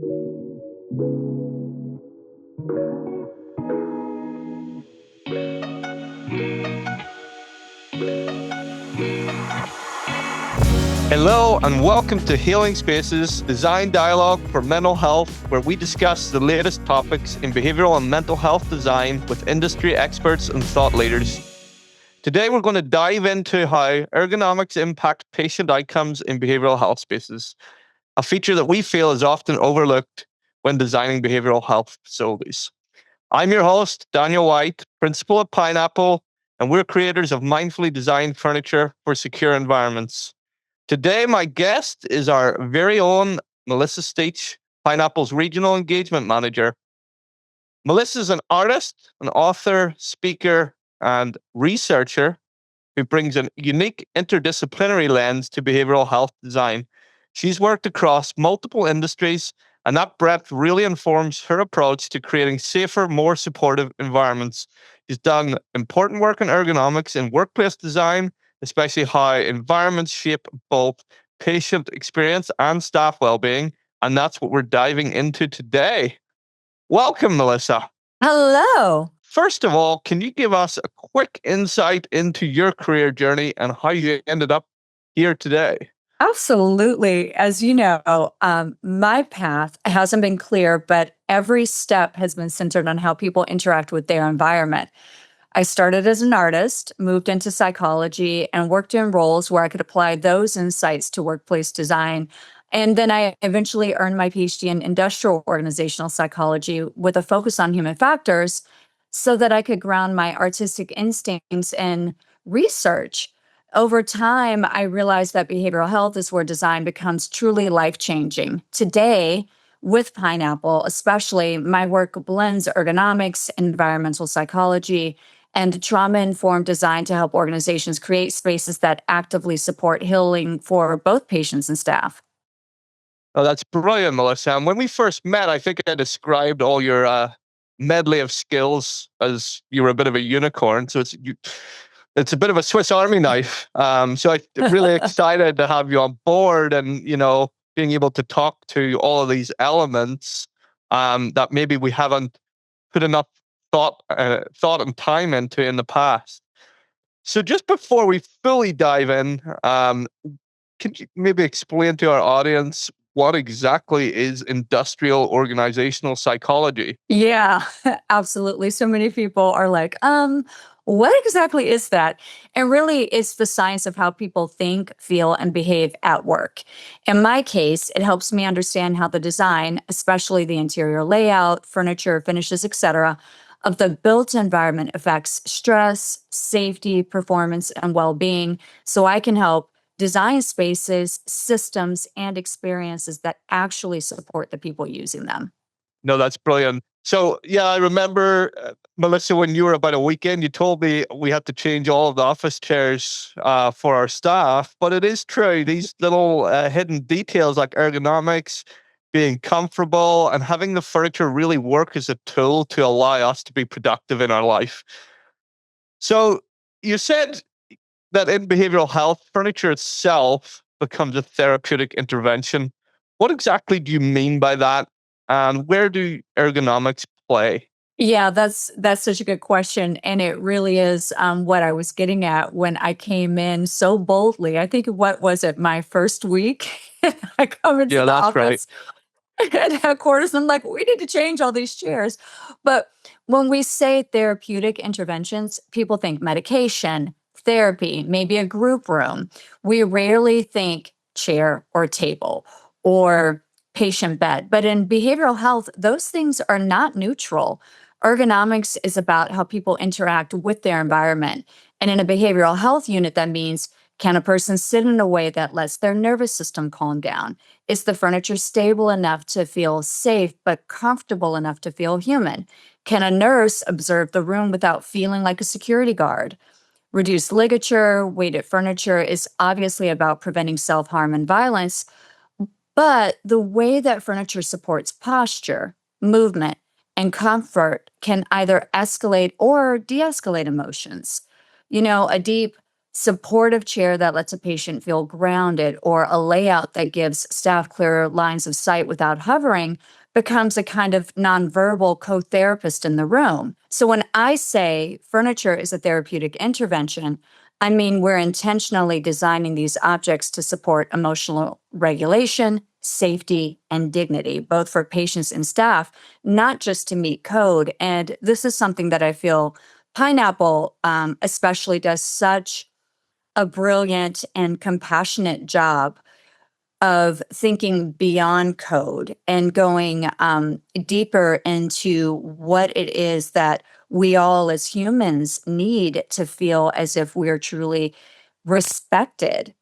Hello and welcome to Healing Spaces, design dialogue for mental health, where we discuss the latest topics in behavioral and mental health design with industry experts and thought leaders. Today, we're going to dive into how ergonomics impact patient outcomes in behavioral health spaces, a feature that we feel is often overlooked when designing behavioral health facilities. I'm your host, Daniel White, principal at Pineapple, and we're creators of mindfully designed furniture for secure environments. Today, my guest is our very own Melissa Steach, Pineapple's Regional Engagement Manager. Melissa is an artist, an author, speaker, and researcher who brings a unique interdisciplinary lens to behavioral health design. She's worked across multiple industries, and that breadth really informs her approach to creating safer, more supportive environments. She's done important work in ergonomics and workplace design, especially how environments shape both patient experience and staff well-being. And that's what we're diving into today. Welcome, Melissa. Hello. First of all, can you give us a quick insight into your career journey and how you ended up here today? Absolutely. As you know, my path hasn't been clear, but every step has been centered on how people interact with their environment. I started as an artist, moved into psychology, and worked in roles where I could apply those insights to workplace design. And then I eventually earned my PhD in industrial organizational psychology with a focus on human factors so that I could ground my artistic instincts in research. Over time, I realized that behavioral health is where design becomes truly life changing. Today, with Pineapple, especially, my work blends ergonomics, environmental psychology, and trauma-informed design to help organizations create spaces that actively support healing for both patients and staff. Oh, that's brilliant, Melissa. And when we first met, I think I described all your medley of skills as you were a bit of a unicorn. So it's a bit of a Swiss Army knife. So I'm really excited to have you on board, and being able to talk to all of these elements that maybe we haven't put enough thought and time into in the past. So just before we fully dive in, can you maybe explain to our audience what exactly is industrial organizational psychology? Yeah, absolutely. So many people are like, what exactly is that? And really, it's the science of how people think, feel, and behave at work. In my case, it helps me understand how the design, especially the interior layout, furniture, finishes, etc., of the built environment affects stress, safety, performance, and well-being, so I can help design spaces, systems, and experiences that actually support the people using them. No, that's brilliant. So, yeah, I remember, Melissa, when you were about a weekend, you told me we had to change all of the office chairs for our staff. But it is true, these little hidden details like ergonomics, being comfortable, and having the furniture really work as a tool to allow us to be productive in our life. So, you said that in behavioral health, furniture itself becomes a therapeutic intervention. What exactly do you mean by that? And where do ergonomics play? Yeah, that's such a good question, and it really is what I was getting at when I came in so boldly. I think what was it, my first week? I come into Yeah, the that's right. office at headquarters. I'm like, we need to change all these chairs. But when we say therapeutic interventions, people think medication, therapy, maybe a group room. We rarely think chair or table or patient bed. But in behavioral health, those things are not neutral. Ergonomics is about how people interact with their environment. And in a behavioral health unit, that means, can a person sit in a way that lets their nervous system calm down? Is the furniture stable enough to feel safe, but comfortable enough to feel human? Can a nurse observe the room without feeling like a security guard? Reduced ligature, weighted furniture is obviously about preventing self harm and violence, but the way that furniture supports posture, movement, and comfort can either escalate or de escalate emotions. A deep supportive chair that lets a patient feel grounded, or a layout that gives staff clearer lines of sight without hovering becomes a kind of nonverbal co-therapist in the room. So when I say furniture is a therapeutic intervention, I mean we're intentionally designing these objects to support emotional regulation, safety, and dignity, both for patients and staff, not just to meet code. And this is something that I feel Pineapple especially does such a brilliant and compassionate job of thinking beyond code and going deeper into what it is that we all as humans need to feel as if we're truly respected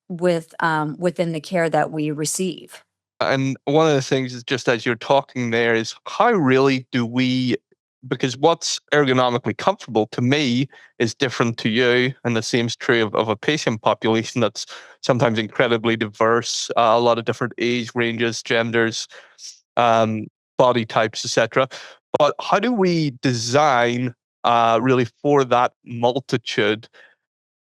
within the care that we receive. And one of the things is, just as you're talking there, is how really do we, because what's ergonomically comfortable to me is different to you, and the same is true of a patient population that's sometimes incredibly diverse, a lot of different age ranges, genders, um, body types, etc. But how do we design really for that multitude?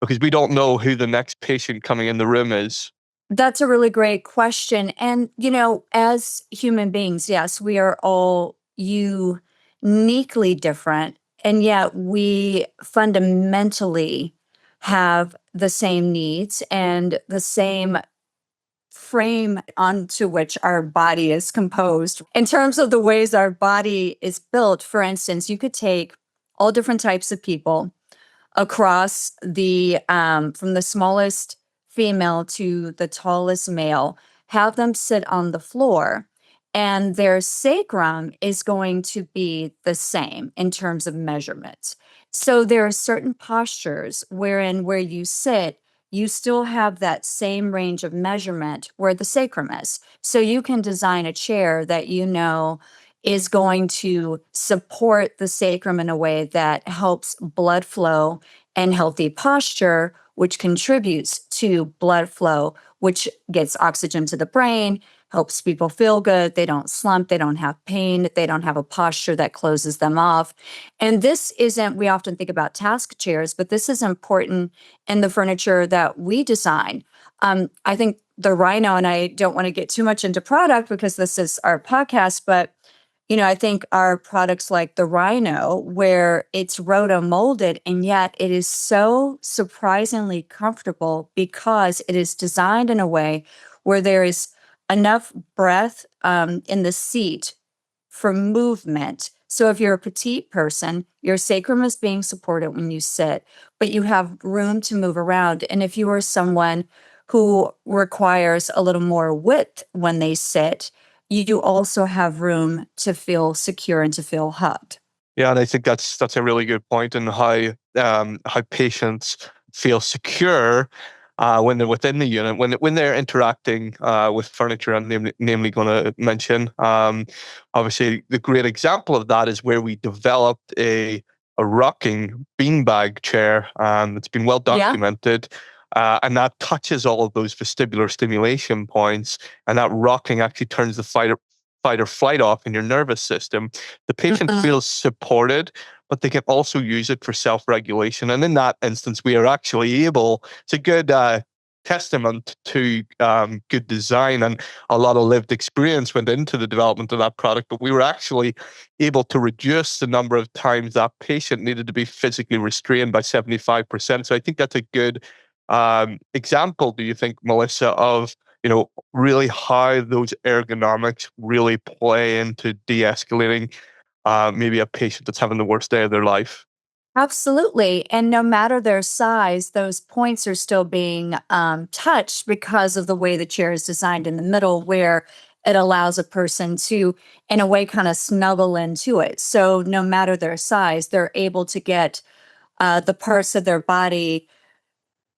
Because we don't know who the next patient coming in the room is. That's a really great question. And, as human beings, yes, we are all uniquely different. And yet we fundamentally have the same needs and the same frame onto which our body is composed. In terms of the ways our body is built, for instance, you could take all different types of people across the from the smallest female to the tallest male, have them sit on the floor, and their sacrum is going to be the same in terms of measurements. So there are certain postures wherein where you sit, you still have that same range of measurement where the sacrum is. So you can design a chair that is going to support the sacrum in a way that helps blood flow and healthy posture, which contributes to blood flow, which gets oxygen to the brain, helps people feel good. They don't slump, they don't have pain, they don't have a posture that closes them off. And this isn't, we often think about task chairs, but this is important in the furniture that we design. I think the Rhino, and I don't want to get too much into product because this is our podcast, but I think our products like the Rhino, where it's roto molded, and yet it is so surprisingly comfortable because it is designed in a way where there is enough breath in the seat for movement. So if you're a petite person, your sacrum is being supported when you sit, but you have room to move around. And if you are someone who requires a little more width when they sit, you also have room to feel secure and to feel hugged. Yeah, and I think that's a really good point, and how patients feel secure when they're within the unit, when they're interacting with furniture. I'm namely going to mention. Obviously, the great example of that is where we developed a rocking beanbag chair. It's been well Yeah. documented. And that touches all of those vestibular stimulation points, and that rocking actually turns the fight or flight off in your nervous system. The patient feels supported, but they can also use it for self-regulation. And in that instance, we are actually able, it's a good testament to good design, and a lot of lived experience went into the development of that product, but we were actually able to reduce the number of times that patient needed to be physically restrained by 75%. So I think that's a good example, do you think, Melissa, of really how those ergonomics really play into de-escalating maybe a patient that's having the worst day of their life? Absolutely. And no matter their size, those points are still being touched because of the way the chair is designed in the middle, where it allows a person to, in a way, kind of snuggle into it. So no matter their size, they're able to get the parts of their body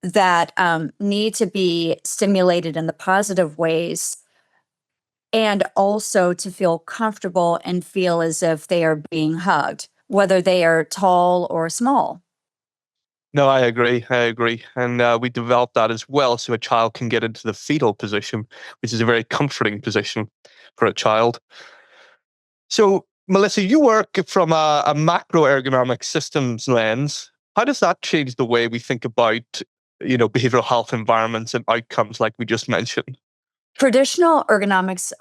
that need to be stimulated in the positive ways, and also to feel comfortable and feel as if they are being hugged, whether they are tall or small. No, I agree. I agree. And we developed that as well so a child can get into the fetal position, which is a very comforting position for a child. So, Melissa, you work from a macro ergonomic systems lens. How does that change the way we think about behavioral health environments and outcomes like we just mentioned? Traditional ergonomics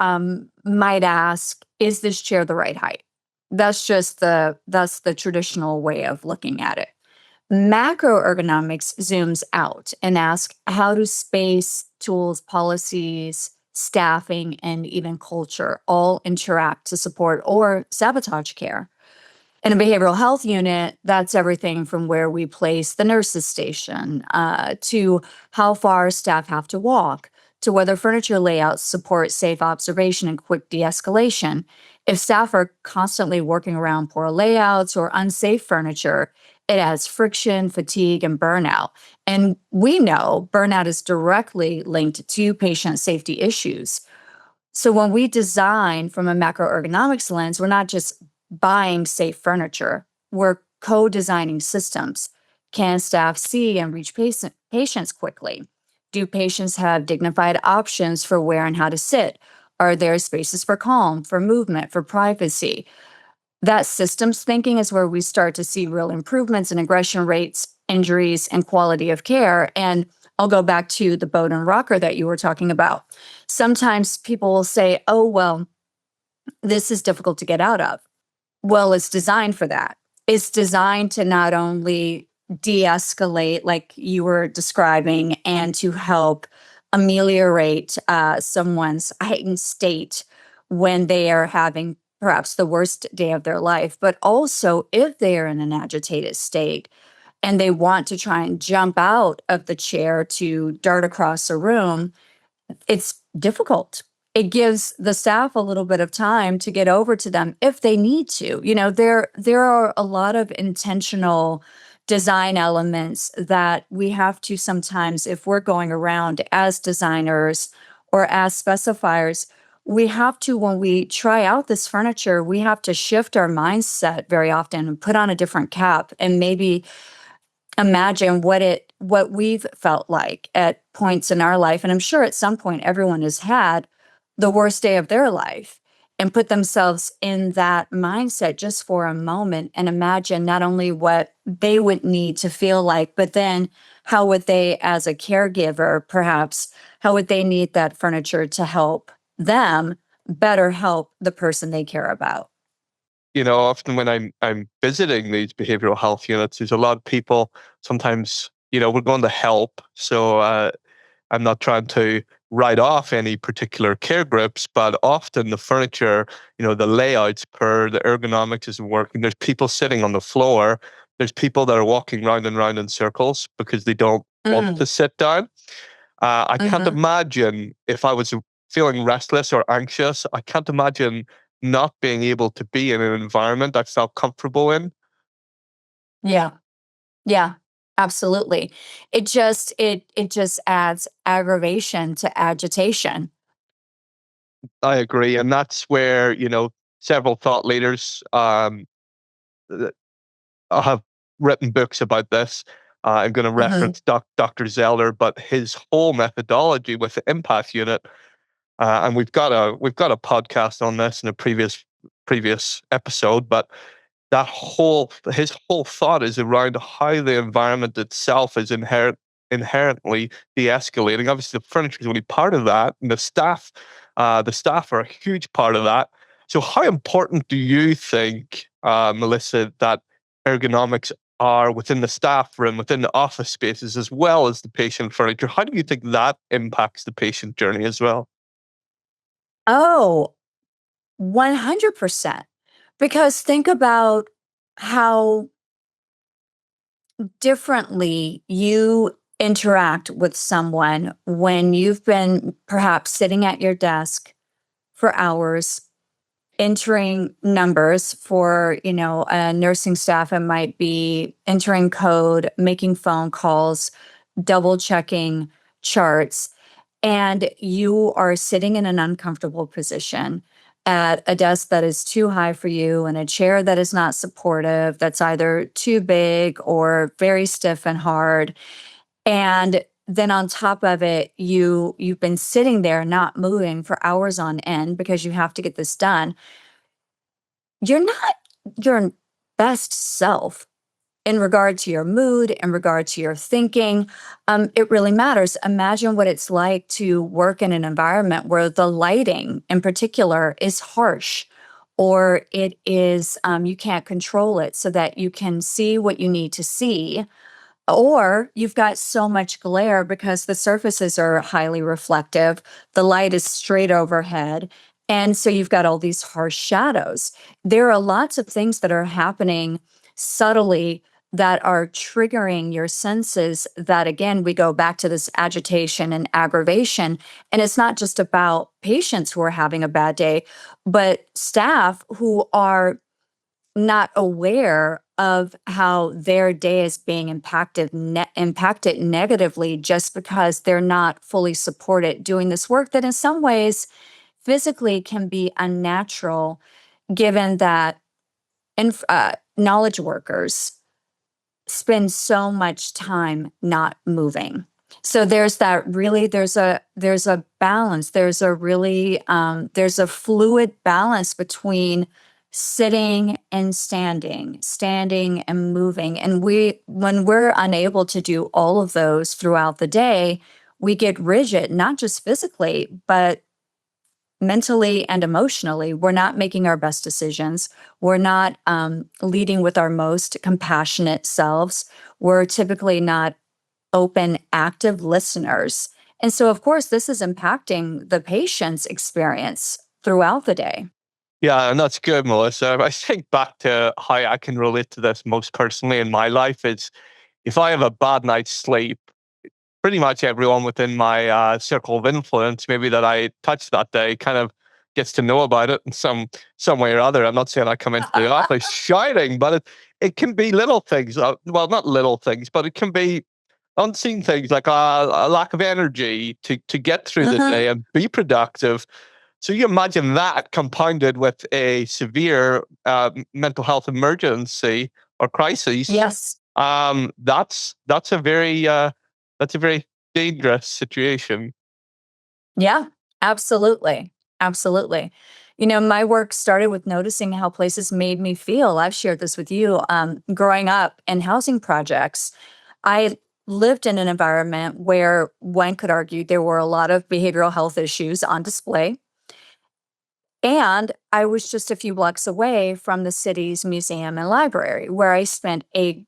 might ask, is this chair the right height? That's the traditional way of looking at it. Macroergonomics zooms out and asks, how do space, tools, policies, staffing, and even culture all interact to support or sabotage care? In a behavioral health unit, that's everything from where we place the nurse's station, to how far staff have to walk, to whether furniture layouts support safe observation and quick de escalation. If staff are constantly working around poor layouts or unsafe furniture, it adds friction, fatigue, and burnout. And we know burnout is directly linked to patient safety issues. So when we design from a macroergonomics lens, we're not just buying safe furniture, we're co designing systems. Can staff see and reach patients quickly? Do patients have dignified options for where and how to sit? Are there spaces for calm, for movement, for privacy? That systems thinking is where we start to see real improvements in aggression rates, injuries, and quality of care. And I'll go back to the boat and rocker that you were talking about. Sometimes people will say, oh, well, this is difficult to get out of. Well, it's designed for that. It's designed to not only de escalate, like you were describing, and to help ameliorate someone's heightened state when they are having perhaps the worst day of their life, but also if they are in an agitated state and they want to try and jump out of the chair to dart across a room, it's difficult. It gives the staff a little bit of time to get over to them if they need to. There are a lot of intentional design elements that we have to sometimes, if we're going around as designers or as specifiers, we have to, when we try out this furniture, we have to shift our mindset very often and put on a different cap and maybe imagine what we've felt like at points in our life. And I'm sure at some point everyone has had the worst day of their life and put themselves in that mindset just for a moment and imagine not only what they would need to feel like, but then how would they, as a caregiver, perhaps, how would they need that furniture to help them better help the person they care about? Often when I'm visiting these behavioral health units, there's a lot of people. Sometimes, we're going to help. So I'm not trying to write off any particular care groups, but often the furniture, the layouts per the ergonomics isn't working. There's people sitting on the floor. There's people that are walking round and round in circles because they don't want to Mm, sit down. I can't mhm. imagine if I was feeling restless or anxious. I can't imagine not being able to be in an environment I felt comfortable in. Yeah. Yeah, absolutely. It just adds aggravation to agitation. I agree, and that's where several thought leaders th- have written books about this. I'm going to Mhm. reference Dr. Zeller, but his whole methodology with the empath unit, and we've got a podcast on this in a previous episode, but his whole thought is around how the environment itself is inherently de-escalating. Obviously, the furniture is only part of that, and the staff are a huge part of that. So, how important do you think, Melissa, that ergonomics are within the staff room, within the office spaces, as well as the patient furniture? How do you think that impacts the patient journey as well? Oh, 100%. Because think about how differently you interact with someone when you've been perhaps sitting at your desk for hours entering numbers for a nursing staff. It might be entering code, making phone calls, double checking charts, and you are sitting in an uncomfortable position at a desk that is too high for you and a chair that is not supportive, that's either too big or very stiff and hard. And then on top of it, you've been sitting there not moving for hours on end because you have to get this done. You're not your best self. in regard to your mood, in regard to your thinking, it really matters. Imagine what it's like to work in an environment where the lighting in particular is harsh, or it is, you can't control it so that you can see what you need to see, or you've got so much glare because the surfaces are highly reflective, the light is straight overhead, and so you've got all these harsh shadows. There are lots of things that are happening subtly that are triggering your senses, that again, we go back to this agitation and aggravation. And it's not just about patients who are having a bad day, but staff who are not aware of how their day is being impacted negatively just because they're not fully supported doing this work that in some ways physically can be unnatural, given that knowledge workers spend so much time not moving. So there's that really there's a balance. There's a really there's a fluid balance between sitting and standing, standing and moving. And when we're unable to do all of those throughout the day, we get rigid, not just physically, but mentally and emotionally. We're not making our best decisions. We're not leading with our most compassionate selves. We're typically not open, active listeners. And so, of course, this is impacting the patient's experience throughout the day. Yeah, and that's good, Melissa. I think back to how I can relate to this most personally in my life is if I have a bad night's sleep, pretty much everyone within my circle of influence, maybe that I touch that day, kind of gets to know about it in some way or other. I'm not saying I come into the office shouting, but it can be little things. Well, not little things, but it can be unseen things like a lack of energy to get through the Mhm. day and be productive. So you imagine that compounded with a severe mental health emergency or crisis. Yes. That's a very dangerous situation. Yeah, absolutely. Absolutely. You know, my work started with noticing how places made me feel. I've shared this with you. Growing up in housing projects, I lived in an environment where one could argue there were a lot of behavioral health issues on display. And I was just a few blocks away from the city's museum and library, where I spent a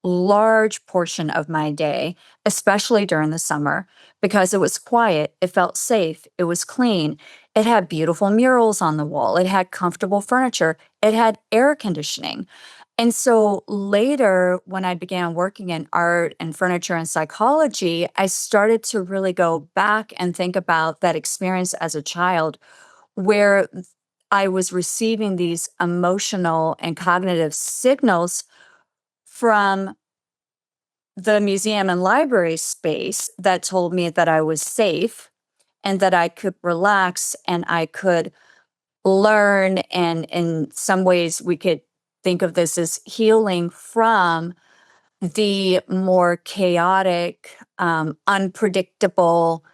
large portion of my day, especially during the summer, because it was quiet, it felt safe, it was clean, it had beautiful murals on the wall, it had comfortable furniture, it had air conditioning. And so later, when I began working in art and furniture and psychology, I started to really go back and think about that experience as a child where I was receiving these emotional and cognitive signals from the museum and library space that told me that I was safe and that I could relax and I could learn. And in some ways, we could think of this as healing from the more chaotic, unpredictable,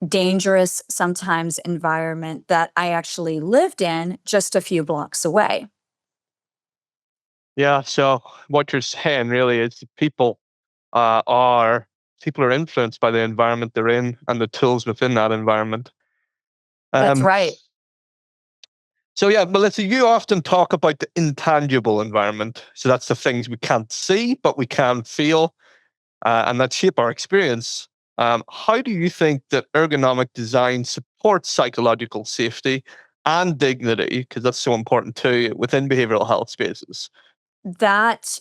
dangerous sometimes environment that I actually lived in just a few blocks away. Yeah. So what you're saying really is uh, are people are influenced by the environment they're in and the tools within that environment. That's Um, right. so yeah, Melissa, you often talk about the intangible environment. So that's the things we can't see, but we can feel, and that shape our experience. How do you think that ergonomic design supports psychological safety and dignity? Because that's so important too within behavioral health spaces. That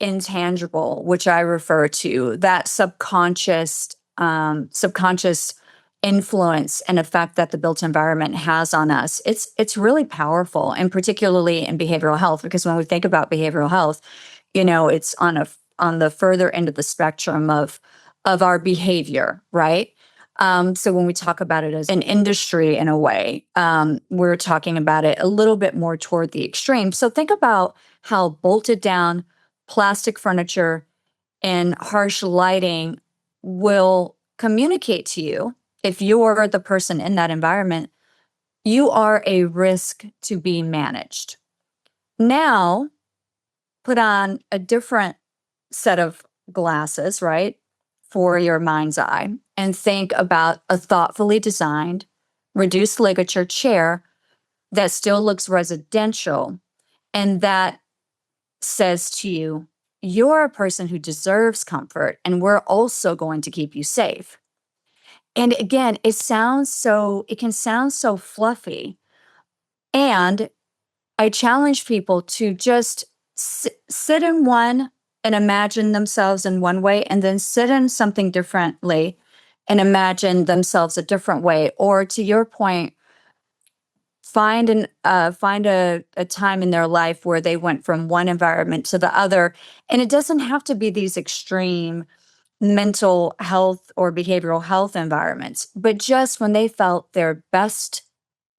intangible, which I refer to, that subconscious influence and effect that the built environment has on us, it's really powerful, and particularly in behavioral health, because when we think about behavioral health, you know, it's on the further end of the spectrum of our behavior, right? So when we talk about it as an industry in a way, we're talking about it a little bit more toward the extreme. So think about how bolted down plastic furniture and harsh lighting will communicate to you. If you're the person in that environment, you are a risk to be managed. Now, put on a different set of glasses, right, for your mind's eye, and think about a thoughtfully designed, reduced ligature chair that still looks residential and that says to you, you're a person who deserves comfort, and we're also going to keep you safe. And again, it can sound so fluffy. And I challenge people to just sit in one and imagine themselves in one way, and then sit in something differently and imagine themselves a different way. Or to your point, find a time in their life where they went from one environment to the other. And it doesn't have to be these extreme mental health or behavioral health environments, but just when they felt their best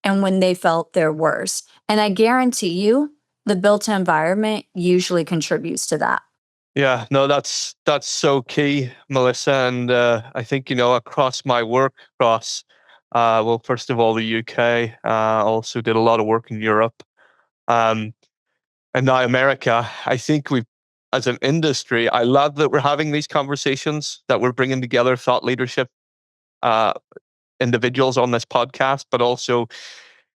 and when they felt their worst. And I guarantee you, the built environment usually contributes to that. Yeah, no, that's so key, Melissa. And I think, across my work, well, first of all, the UK, also did a lot of work in Europe, um, and now America. I think as an industry, I love that we're having these conversations, that we're bringing together thought leadership uh, individuals on this podcast, but also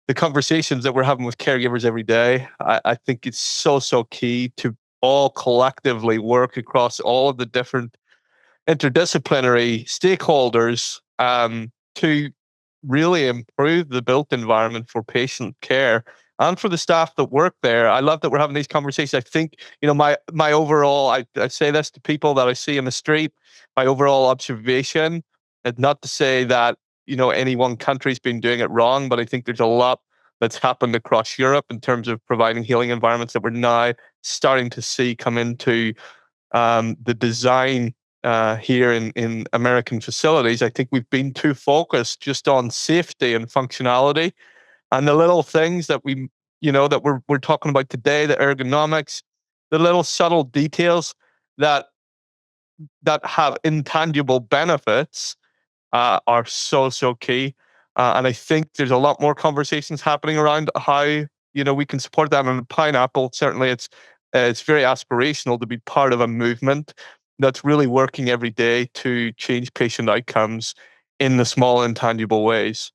the conversations that we're having with caregivers every day. I think it's so, so key to all collectively work across all of the different interdisciplinary stakeholders, to really improve the built environment for patient care and for the staff that work there. I love that we're having these conversations. I think, my overall, I say this to people that I see in the street, my overall observation, and not to say that, any one country's been doing it wrong, but I think there's a lot that's happened across Europe in terms of providing healing environments that we're now starting to see come into the design here in American facilities. I think we've been too focused just on safety and functionality, and the little things that that we're talking about today, the ergonomics, the little subtle details that have intangible benefits, are so, so key. And I think there's a lot more conversations happening around how, we can support that. And Pineapple, certainly it's very aspirational to be part of a movement that's really working every day to change patient outcomes in the small intangible ways.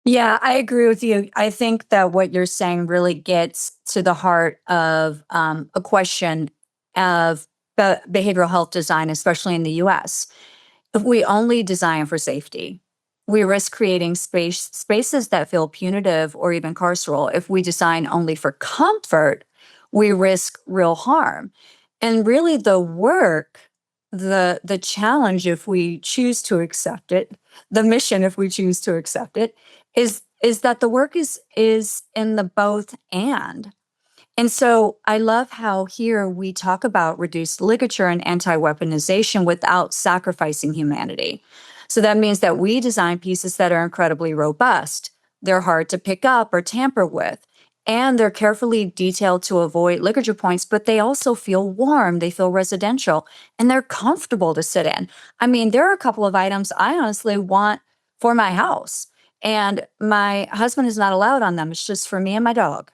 Yeah, I agree with you. I think that what you're saying really gets to the heart of a question of behavioral health design, especially in the US. If we only design for safety, we risk creating spaces that feel punitive or even carceral. If we design only for comfort, we risk real harm. And really the challenge, if we choose to accept it, the mission, if we choose to accept it, is that the work is in the both and so I love how here we talk about reduced ligature and anti-weaponization without sacrificing humanity. So that means that we design pieces that are incredibly robust. They're hard to pick up or tamper with, and they're carefully detailed to avoid ligature points, but they also feel warm, they feel residential, and they're comfortable to sit in. I mean, there are a couple of items I honestly want for my house, and my husband is not allowed on them. It's just for me and my dog.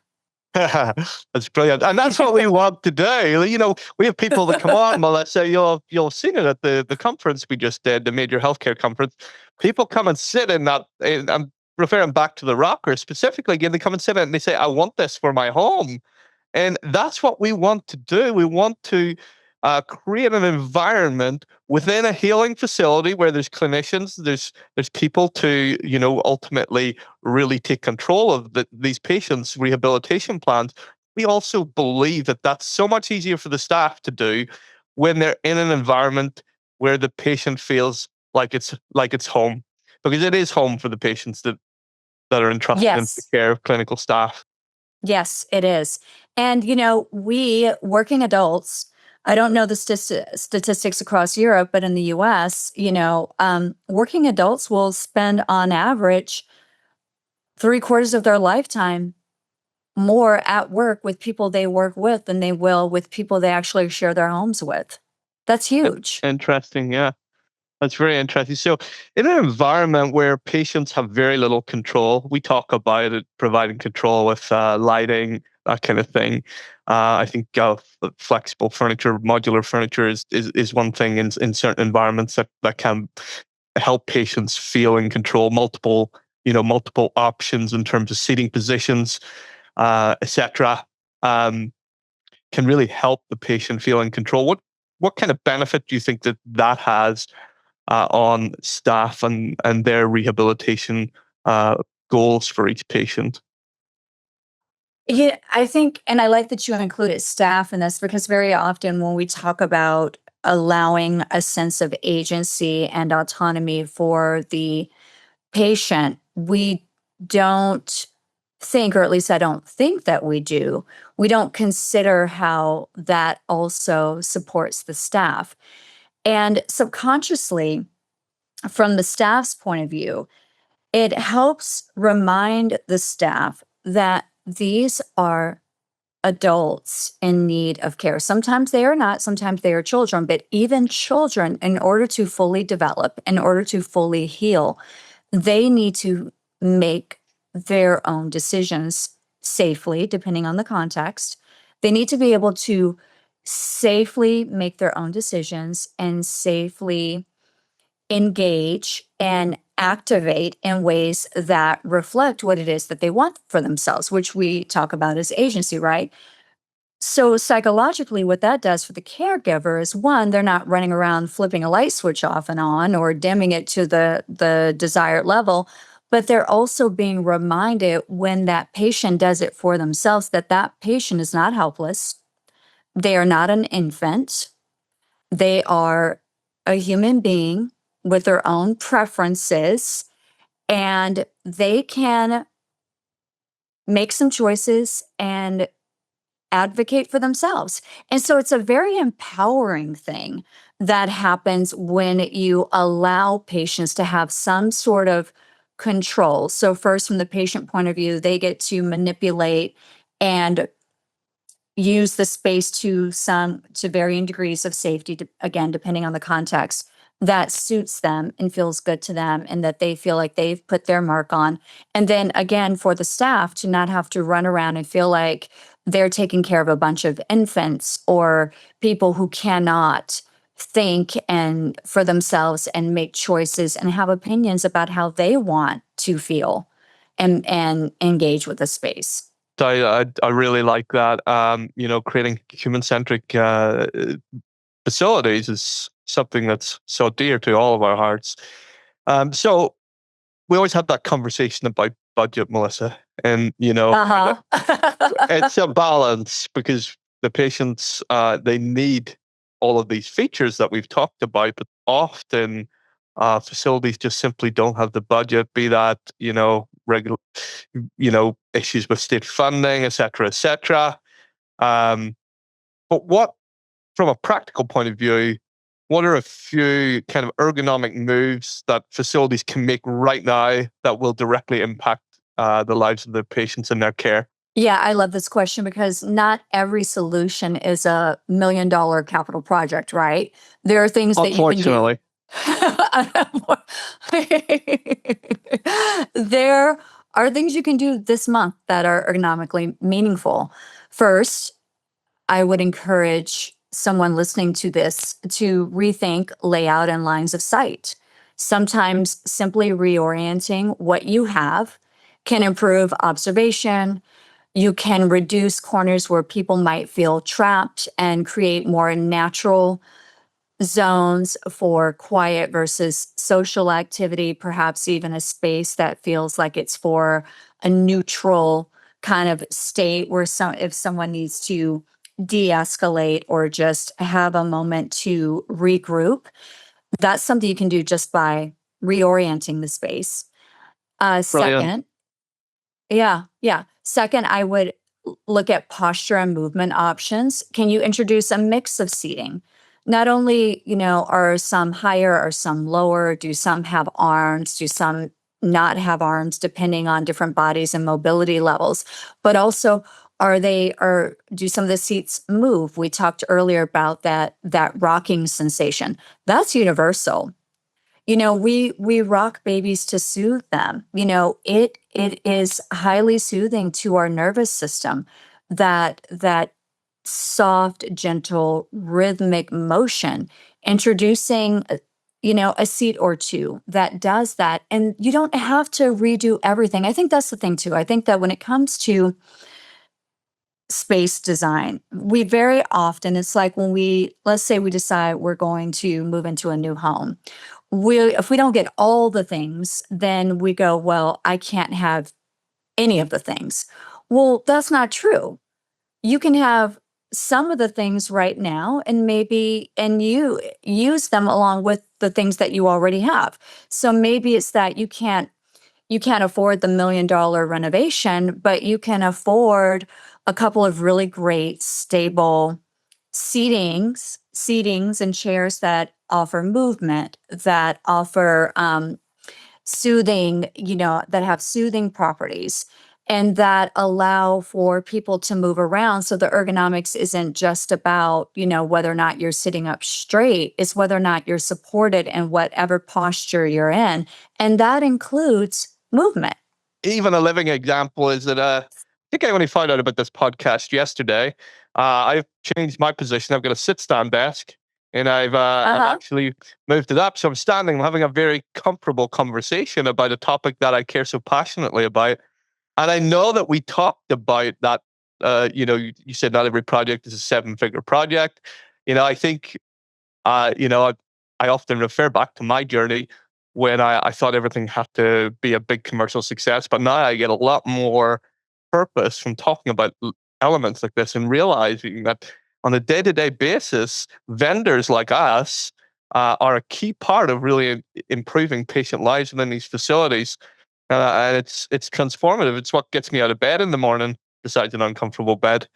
That's brilliant, and that's what we want to do. We have people that come on, Melissa. You'll have seen it at the conference we just did, the major healthcare conference. People come and sit in that. I'm referring back to the rocker specifically. Again, they come and sit in it and they say, "I want this for my home." And that's what we want to do. We want to create an environment within a healing facility where there's clinicians, there's people to ultimately really take control of these patients' rehabilitation plans. We also believe that that's so much easier for the staff to do when they're in an environment where the patient feels like it's home, because it is home for the patients that are entrusted into the Yes. care of clinical staff. Yes, it is. And, we working adults, I don't know the statistics across Europe, but in the US, working adults will spend on average 3/4 of their lifetime more at work with people they work with than they will with people they actually share their homes with. That's huge. Interesting, yeah. That's very interesting. So, in an environment where patients have very little control, we talk about it providing control with lighting, that kind of thing. I think flexible furniture, modular furniture is one thing in certain environments that can help patients feel in control. Multiple options in terms of seating positions, etc. Um, can really help the patient feel in control. What kind of benefit do you think that has on staff and their rehabilitation uh, goals for each patient? Yeah, I think, and I like that you included staff in this because very often when we talk about allowing a sense of agency and autonomy for the patient, we don't think, or at least I don't think that we don't consider how that also supports the staff. And subconsciously, from the staff's point of view, it helps remind the staff that these are adults in need of care. Sometimes they are not, sometimes they are children, but even children, in order to fully develop, in order to fully heal, they need to make their own decisions safely, depending on the context. They need to be able to safely make their own decisions and safely engage and activate in ways that reflect what it is that they want for themselves, which we talk about as agency, right? So psychologically, what that does for the caregiver is one, they're not running around flipping a light switch off and on or dimming it to the desired level, but they're also being reminded when that patient does it for themselves that that patient is not helpless. They are not an infant. They are a human being with their own preferences, and they can make some choices and advocate for themselves. And so it's a very empowering thing that happens when you allow patients to have some sort of control. So, first, from the patient point of view, they get to manipulate and use the space to varying degrees of safety, again, depending on the context that suits them and feels good to them and that they feel like they've put their mark on. And then again, for the staff to not have to run around and feel like they're taking care of a bunch of infants or people who cannot think and for themselves and make choices and have opinions about how they want to feel and engage with the space. I really like that. Creating human centric facilities is something that's so dear to all of our hearts. So we always have that conversation about budget, Melissa, and Uh-huh. it's a balance because the patients they need all of these features that we've talked about, but often facilities just simply don't have the budget. Be that regular, issues with state funding, etc., etc. Um, but what from a practical point of view, what are a few kind of ergonomic moves that facilities can make right now that will directly impact the lives of the patients and their care? Yeah, I love this question because not every solution is a $1 million capital project, right? There are things that you can do. Unfortunately, There are things you can do this month that are ergonomically meaningful. First, I would encourage someone listening to this to rethink layout and lines of sight. Sometimes simply reorienting what you have can improve observation. You can reduce corners where people might feel trapped and create more natural zones for quiet versus social activity, perhaps even a space that feels like it's for a neutral kind of state where if someone needs to de-escalate or just have a moment to regroup, that's something you can do just by reorienting the space. brilliant. Second, yeah, yeah. Second, I would look at posture and movement options. Can you introduce a mix of seating? Not only, are some higher or some lower? Do some have arms? Do some not have arms, depending on different bodies and mobility levels? But also, or do some of the seats move? We talked earlier about that rocking sensation. That's universal. We rock babies to soothe them. It is highly soothing to our nervous system. that soft, gentle, rhythmic motion, introducing a seat or two that does that. And you don't have to redo everything. I think that's the thing too. I think that when it comes to space design, we very often, it's like when let's say we decide we're going to move into a new home. If we don't get all the things, then we go, well, I can't have any of the things. Well, that's not true. You can have some of the things right now and you use them along with the things that you already have. So maybe it's that you can't afford the $1 million renovation, but you can afford a couple of really great stable seatings and chairs that offer movement, that offer soothing, that have soothing properties and that allow for people to move around. So the ergonomics isn't just about, whether or not you're sitting up straight, it's whether or not you're supported in whatever posture you're in. And that includes movement. Even a living example is that I think I only found out about this podcast yesterday. I've changed my position. I've got a sit-stand desk, and I've Uh-huh. actually moved it up. So I'm standing, I'm having a very comfortable conversation about a topic that I care so passionately about. And I know that we talked about that. You said not every project is a seven-figure project. I think uh, you know, I, I often refer back to my journey when I thought everything had to be a big commercial success, but now I get a lot more purpose from talking about elements like this and realizing that on a day-to-day basis, vendors like us are a key part of really improving patient lives within these facilities. And it's transformative. It's what gets me out of bed in the morning, besides an uncomfortable bed.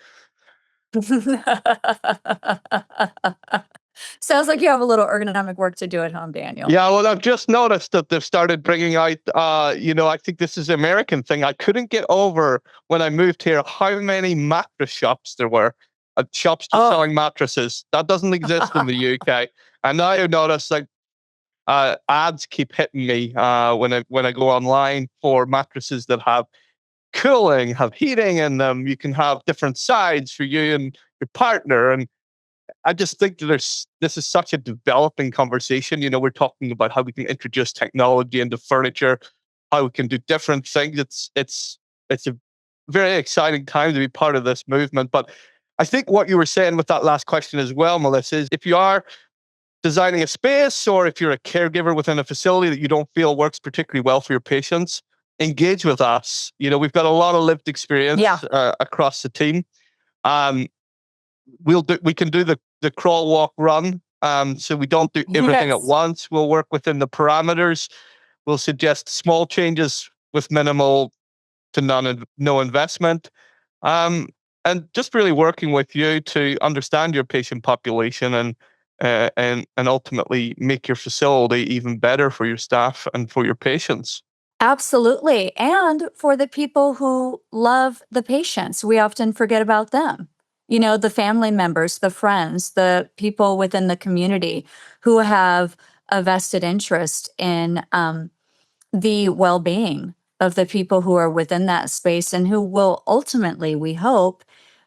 Sounds like you have a little ergonomic work to do at home, Daniel. Yeah, well, I've just noticed that they've started bringing out, I think this is an American thing. I couldn't get over when I moved here how many mattress shops there were, shops just Oh. selling mattresses. That doesn't exist in the UK. And now I notice like ads keep hitting me when I go online for mattresses that have cooling, have heating in them. You can have different sides for you and your partner. And I just think that this is such a developing conversation. We're talking about how we can introduce technology into furniture, how we can do different things. It's a very exciting time to be part of this movement. But I think what you were saying with that last question as well, Melissa, is if you are designing a space or if you're a caregiver within a facility that you don't feel works particularly well for your patients, engage with us. We've got a lot of lived Yeah. experience across the team. Um, we can do the crawl, walk, run. So we don't do everything at Yes. once. We'll work within the parameters. We'll suggest small changes with minimal to no investment. Um, and just really working with you to understand your patient population and ultimately make your facility even better for your staff and for your patients. Absolutely. And for the people who love the patients, we often forget about them. The family members, the friends, the people within the community who have a vested interest in the well being of the people who are within that space and who will ultimately, we hope,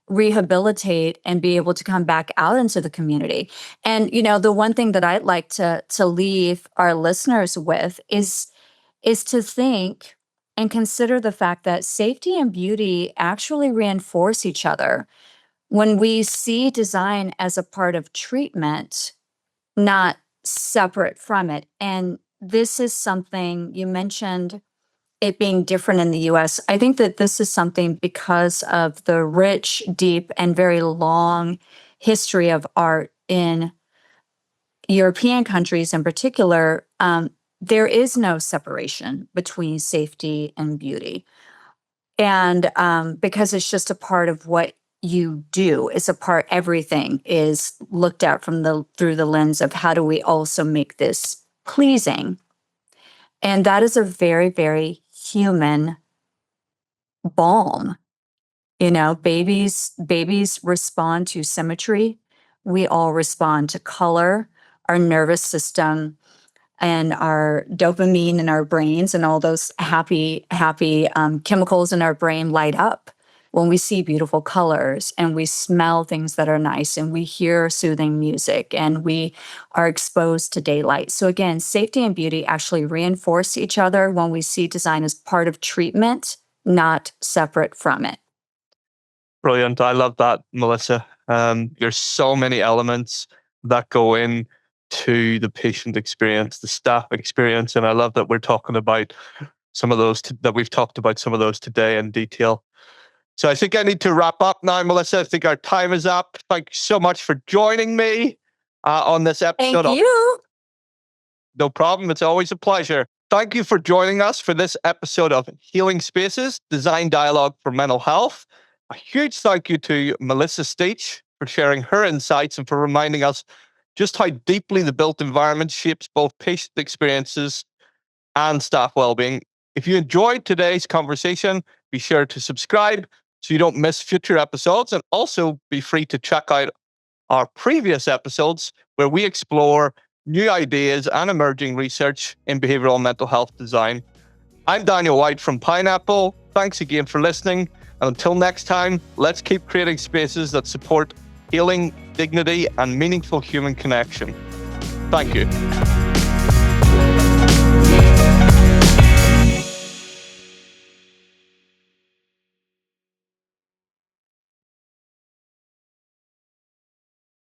rehabilitate and be able to come back out into the community. And the one thing that I'd like to leave our listeners with is to think and consider the fact that safety and beauty actually reinforce each other. When we see design as a part of treatment, not separate from it. And this is something you mentioned it being different in the US. I think that this is something because of the rich, deep, and very long history of art in European countries in particular. There is no separation between safety and beauty. And because it's just a part of what you do, it's a part, everything is looked at through the lens of how do we also make this pleasing. And that is a very, very human balm. Babies respond to symmetry. We all respond to color. Our nervous system and our dopamine in our brains and all those happy chemicals in our brain light up when we see beautiful colors and we smell things that are nice and we hear soothing music and we are exposed to daylight. So again, safety and beauty actually reinforce each other when we see design as part of treatment, not separate from it. Brilliant. I love that, Melissa. There's so many elements that go in to the patient experience, the staff experience, and I love that we're talking about some of those that we've talked about some of those today in detail. So I think I need to wrap up now, Melissa. I think our time is up. Thank you so much for joining me on this episode. Thank you. No problem. It's always a pleasure. Thank you for joining us for this episode of Healing Spaces, Design Dialogue for Mental Health. A huge thank you to Melissa Steach for sharing her insights and for reminding us just how deeply the built environment shapes both patient experiences and staff well-being. If you enjoyed today's conversation, be sure to subscribe so you don't miss future episodes, and also be free to check out our previous episodes where we explore new ideas and emerging research in behavioral mental health design. I'm Daniel White from Pineapple. Thanks again for listening. And until next time, let's keep creating spaces that support healing, dignity, and meaningful human connection. Thank you.